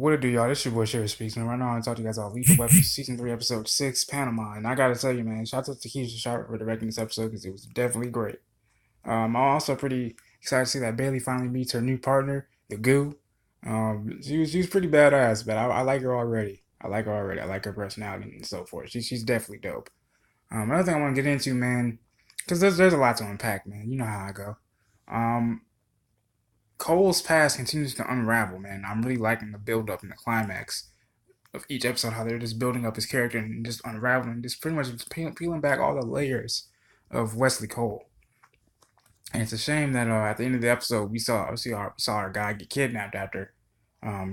What it do, y'all? This your boy Sherry speaks, man. Right now, I'm talking to you guys about Lethal Weapon Season 3, Episode 6, Panama. And I gotta tell you, man, shout out to Keisha Sharp for directing this episode because it was definitely great. I'm also pretty excited to see that Bailey finally meets her new partner, the Goo. She was pretty badass, but I like her already. I like her already. I like her personality and so forth. She's definitely dope. Another thing I want to get into, man, because there's a lot to unpack, man. You know how I go. Um, Cole's past continues to unravel, man. I'm really liking the build up and the climax of each episode, how they're just building up his character and just unraveling, just pretty much peeling back all the layers of Wesley Cole. And it's a shame that at the end of the episode, we saw our guy get kidnapped after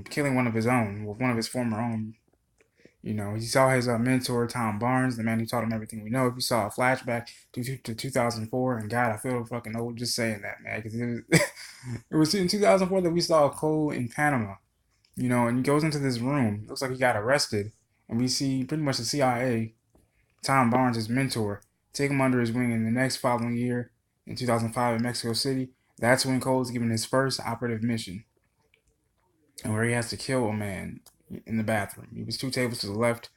killing one of his own, with one of his former own. You know, he saw his mentor, Tom Barnes, the man who taught him everything we know. We saw a flashback to 2004, and God, I feel fucking old just saying that, man, because it was in 2004 that we saw Cole in Panama. You know, and he goes into this room. Looks like he got arrested, and we see pretty much the CIA, Tom Barnes, his mentor, take him under his wing. In the next following year, in 2005 in Mexico City, that's when Cole is given his first operative mission, and where he has to kill a man in the bathroom. He was two tables to the left,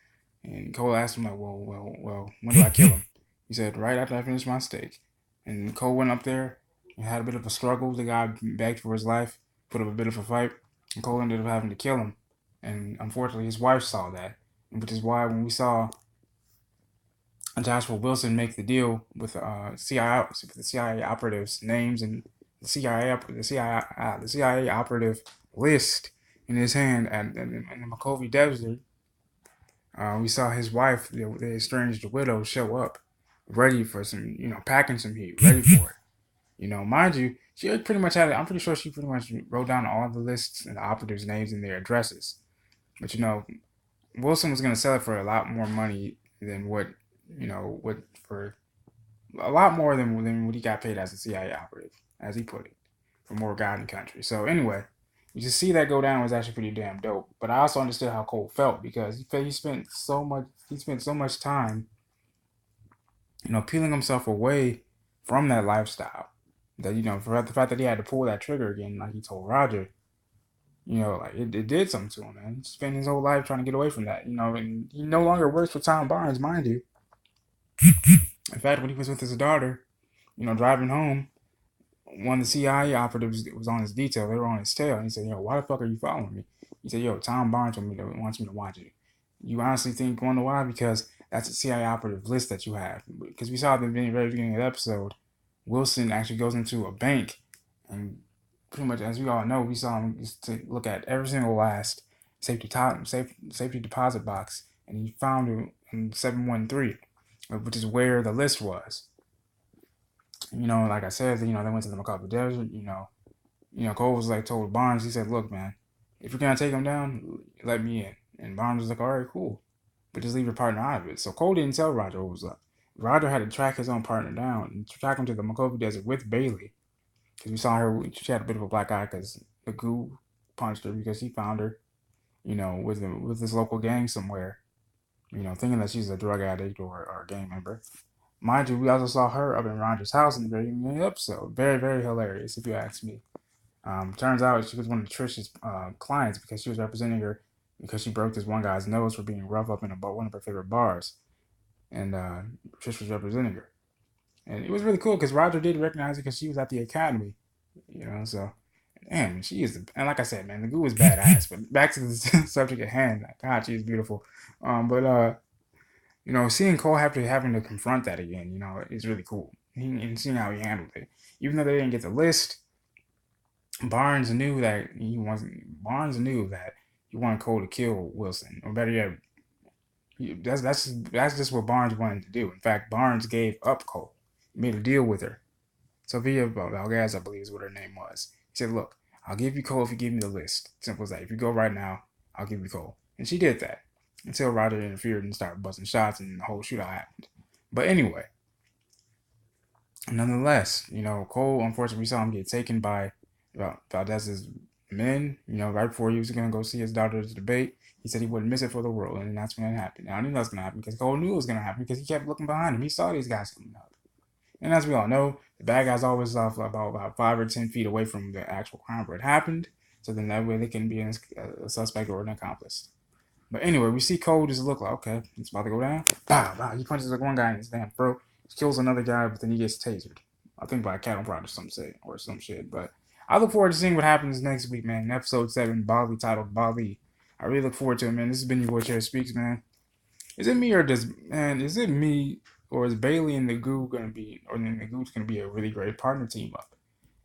and Cole asked him like, "Well, when do I kill him?" He said, "Right after I finish my steak." And Cole went up there and had a bit of a struggle. The guy begged for his life, put up a bit of a fight, and Cole ended up having to kill him. And unfortunately, his wife saw that, which is why when we saw Joshua Wilson make the deal with CIA operatives' names and the CIA operative list in his hand in the Mojave Desert, we saw his wife, the estranged widow, show up, ready for some, packing some heat, ready for it. Mind you, she pretty much had it. I'm pretty sure she pretty much wrote down all the lists and the operatives' names and their addresses. But Wilson was gonna sell it for a lot more money than what for a lot more than what he got paid as a CIA operative, as he put it, for more God and country. So anyway, you just see that go down was actually pretty damn dope. But I also understood how Cole felt because he spent so much time, peeling himself away from that lifestyle. That for the fact that he had to pull that trigger again, like he told Roger, like it did something to him, man. He spent his whole life trying to get away from that, and he no longer works for Tom Barnes, mind you. In fact, when he was with his daughter, driving home, one of the CIA operatives was on his detail. They were on his tail. And he said, "Yo, why the fuck are you following me?" He said, "Yo, Tom Barnes wants me to watch you." You honestly think, wonder why? Because that's a CIA operative list that you have. Because we saw at the very beginning of the episode, Wilson actually goes into a bank, and pretty much, as we all know, we saw him just to look at every single last safety deposit box, and he found it in 713, which is where the list was. Like I said, they went to the Mojave Desert. Cole was like told Barnes, he said, "Look, man, if you're gonna take him down, let me in." And Barnes was like, "All right, cool, but just leave your partner out of it." So Cole didn't tell Roger what was up. Roger had to track his own partner down and track him to the Mojave Desert with Bailey, because we saw her. She had a bit of a black eye because the goo punched her because he found her, with this local gang somewhere, thinking that she's a drug addict or a gang member. Mind you, we also saw her up in Roger's house in the very beginning of the episode. Very, very hilarious, if you ask me. Turns out she was one of Trish's clients because she was representing her because she broke this one guy's nose for being rough up in one of her favorite bars. And Trish was representing her. And it was really cool because Roger did recognize her because she was at the academy. So, damn, she is, and like I said, man, the goo is badass. But back to the subject at hand, God, she is beautiful. But seeing Cole having to confront that again, is really cool. And seeing how he handled it. Even though they didn't get the list, Barnes knew that he wanted Cole to kill Wilson, or better yet, that's just what Barnes wanted to do. In fact, Barnes gave up Cole, made a deal with her. Sophia Valgaz, I believe, is what her name was. He said, "Look, I'll give you Cole if you give me the list. Simple as that. If you go right now, I'll give you Cole." And she did that until Roger interfered and started busting shots, and the whole shootout happened. But anyway, nonetheless, Cole, unfortunately, we saw him get taken by Valdez's men. Right before he was going to go see his daughter's debate, he said he wouldn't miss it for the world, and that's when it happened. Now, I knew that was going to happen because Cole knew it was going to happen because he kept looking behind him. He saw these guys coming up. And as we all know, the bad guys always off about 5 or 10 feet away from the actual crime where it happened. So then that way they can be a suspect or an accomplice. But anyway, we see Cole just look like, okay, it's about to go down. Bow, bow. He punches like one guy in his damn throat, kills another guy, but then he gets tasered. I think by a cattle prod or some shit. But I look forward to seeing what happens next week, man. Episode 7, Bali, titled Bali. I really look forward to it, man. This has been your boy Chair Speaks, man. Is it me or is Bailey and the Goo gonna be, or then the Goo's gonna be a really great partner team up?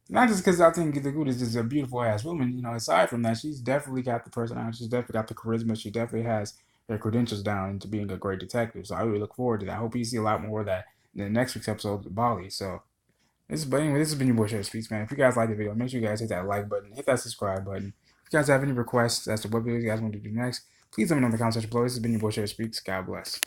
Not just because I think the Good is just a beautiful ass woman. Aside from that, she's definitely got the personality. She's definitely got the charisma. She definitely has her credentials down into being a great detective. So I really look forward to that. I hope you see a lot more of that in the next week's episode of Bali. So but anyway, this has been your boy Sherry Speaks, man. If you guys like the video, make sure you guys hit that like button, hit that subscribe button. If you guys have any requests as to what videos you guys want to do next, please let me know in the comment section below. This has been your boy Sherry Speaks. God bless.